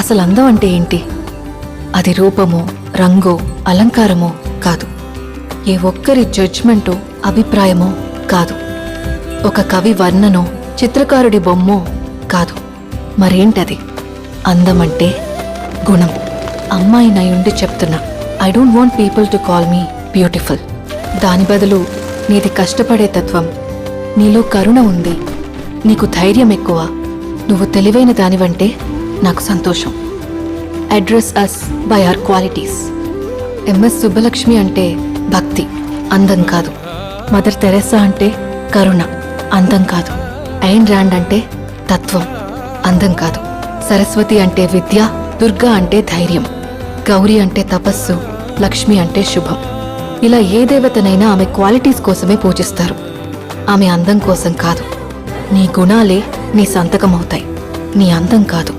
అసలు అందం అంటే ఏంటి? అది రూపమో, రంగో, అలంకారమో కాదు. ఏ ఒక్కరి జడ్జ్మెంటో, అభిప్రాయమో కాదు. ఒక కవి వర్ణనో, చిత్రకారుడి బొమ్మో కాదు. మరేంటది? అందమంటే గుణం. అమ్మాయి నయుండి చెప్తున్నా, I don't want people to call me beautiful. దాని బదులు నీది కష్టపడే తత్వం, నీలో కరుణ ఉంది, నీకు ధైర్యం ఎక్కువ, నువ్వు తెలివైన దానివంటే నాకు సంతోషం. Address us by our qualities. MS Subbulakshmi అంటే భక్తి, అందం కాదు. మదర్ తెరెసా అంటే కరుణ, అందం కాదు. ఐన్ ర్యాండ్ అంటే తత్వం, అందం కాదు. సరస్వతి అంటే విద్య, దుర్గా అంటే ధైర్యం, గౌరీ అంటే తపస్సు, లక్ష్మి అంటే శుభం. ఇలా ఏ దేవతనైనా ఆమె క్వాలిటీస్ కోసమే పూజిస్తారు, ఆమె అందం కోసం కాదు. నీ గుణాలే నీ సంతకమవుతాయి, నీ అందం కాదు.